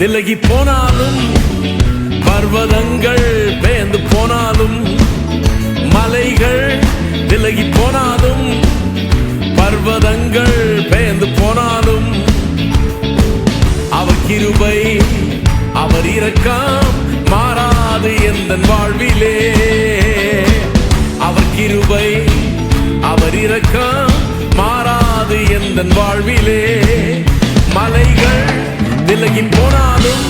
விலகி போனாலும், பர்வதங்கள் பெயர்ந்து போனாலும், மலைகள் விலகி போனாலும், பர்வதங்கள் பெயர்ந்து போனாலும், அவர் கிருபை அவர் இரக்கம் மாறாது எந்தன் வாழ்விலே. அவர் கிருபை அவர் இரக்கம் மாறாது எந்தன் வாழ்விலே. மலைகள் விலகி போனாலும்,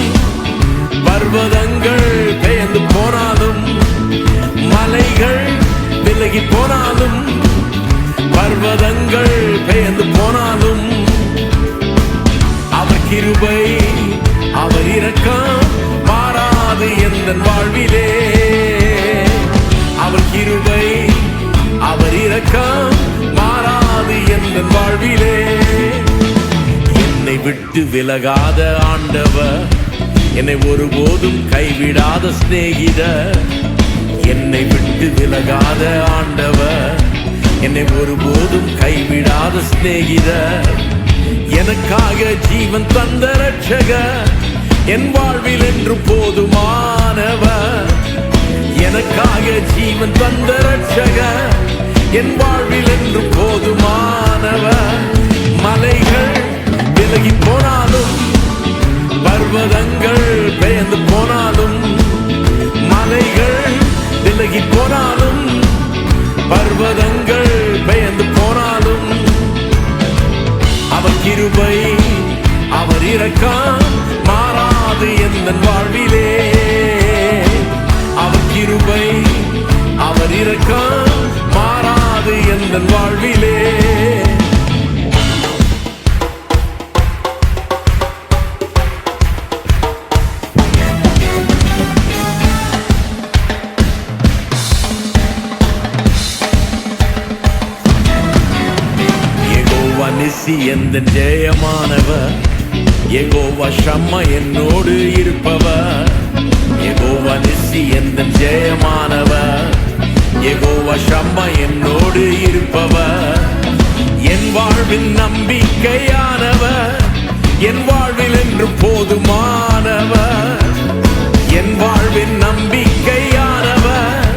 பர்வதங்கள் பெயர்ந்து போனாலும், மலைகள் விலகி போனாலும், பர்வதங்கள் பெயர்ந்து போனாலும், அவர் கிருபை அவர் இரக்கம் மாறாது எந்தன் வாழ்விலே. அவர் கிருபை அவர் இரக்கம் மாறாது எந்தன் வாழ்விலே. என்னை விட்டு விலகாத ஆண்டவர், என்னை ஒருபோதும் கைவிடாத சிநேகிதர். என்னை விட்டு விலகாத ஆண்டவர், என்னை ஒருபோதும் கைவிடாத சிநேகிதர். எனக்காக ஜீவன் தந்த ரட்சகர், என் வாழ்வில் என்று போதுமானவர். எனக்காக ஜீவன் தந்த ரட்சகர், என் வாழ்வில் என்று போதுமானவர். மலைகள் விலகி போனாலும், பர்வதங்கள் பெயர்ந்து போனாலும், மலைகள் விலகி போனாலும், பர்வதங்கள் பெயர்ந்து போனாலும், அவர் கிருபை அவர் இரக்கம் மாறாது எந்தன் வாழ்விலே. அவர் கிருபை அவர் இரக்கம் மாறாது எந்தன் வாழ்விலே. நிசி எந்தன் ஜெயமானவர், யெகோவா ஷம்மா என்னோடு இருப்பவர். யெகோவா நிசி எந்தன் ஜெயமானவர், யெகோவா ஷம்மா என்னோடு இருப்பவர். என் வாழ்வின் நம்பிக்கையானவர், என் வாழ்வில் என்று போதுமானவர். என் வாழ்வின் நம்பிக்கையானவர்,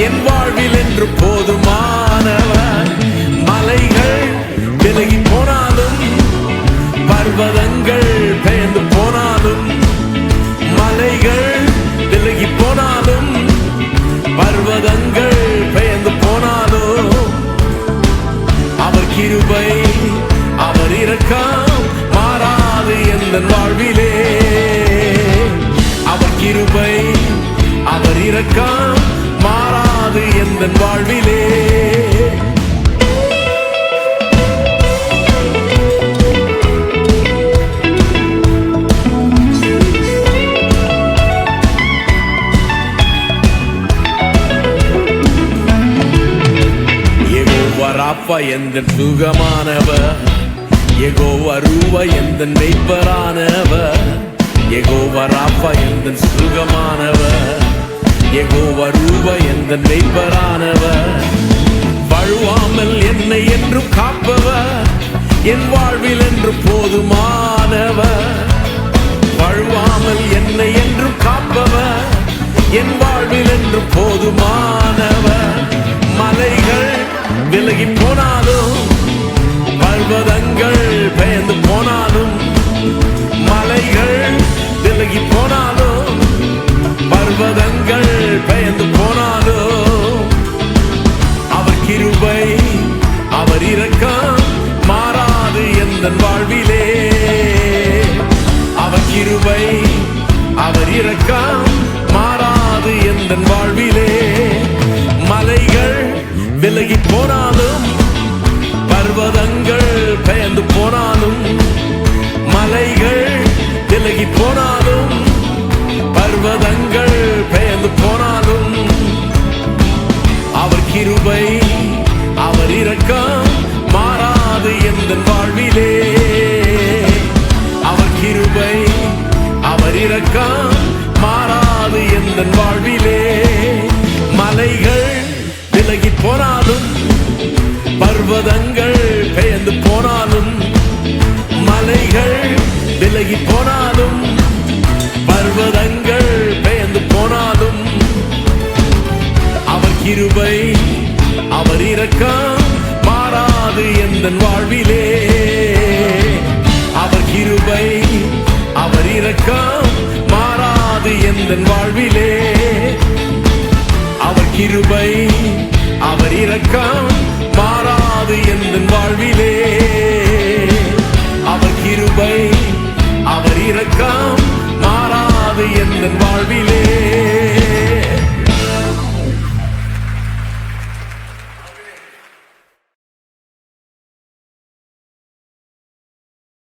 என் வாழ்வில் என்று போதுமானவர். மலைகள் விலகி போனாலும், பர்வதங்கள் பெயர்ந்து போனாலும், மலைகள் விலகி போனாலும், பர்வதங்கள் பெயர்ந்து போனாலும், அவர் கிருபை அவர் இரக்கம் மாறாது எந்தன் வாழ்விலே. அவர் கிருபை அவர் இரக்கம் மாறாது எந்தன் வாழ்விலே. ராப்பா எந்தன் சுகமானவர், யெகோவா ரூவா எந்தன் மெய்ப்பரானவர். யெகோவா ராப்பா எந்தன் சுகமானவர், யெகோவா ரூவா எந்தன் மெய்ப்பரானவர். வழுவாமல் என்னை என்று காப்பவர், என் வாழ்வில் என்று போதுமானவர். வழுவாமல் என்னை என்று காப்பவர், என் வாழ்வில் என்று போதுமானவர். மலைகள் விலகி போனாலும், பர்வதங்கள் பெயர்ந்து போனாலும், மலைகள் விலகி போனாலும், பர்வதங்கள் பெயர்ந்து போனாலும், அவர் கிருபை அவர் இரக்கம் மாறாது எந்தன் வாழ்விலே. அவர் கிருபை அவர் இரக்கம் மாறாது எந்தன் வாழ்விலே. மலைகள் விலகி போனாலும், பர்வதங்கள் பெயர்ந்து போனாலும், மலைகள் விலகி போனாலும், பர்வதங்கள் பெயர்ந்து போனாலும், அவர் கிருபை அவர் இரக்கம் மாறாது எந்தன் வாழ்விலே. அவர் கிருபை அவர் இரக்கம் மாறாது எந்தன் வாழ்விலே. மலைகள் விலகி போனாலும், பர்வதங்கள் பெயர்ந்து போனாலும், மலைகள் விலகி போனாலும், இரக்கம் மாறாது எந்தன் வாழ்விலே. அவர் கிருபை அவர் இரக்கம் மாறாது எந்தன் வாழ்விலே. அவர் கிருபை அவர் இரக்கம் மாறாது எந்தன் வாழ்விலே. அவர் கிருபை அவர் இரக்கம்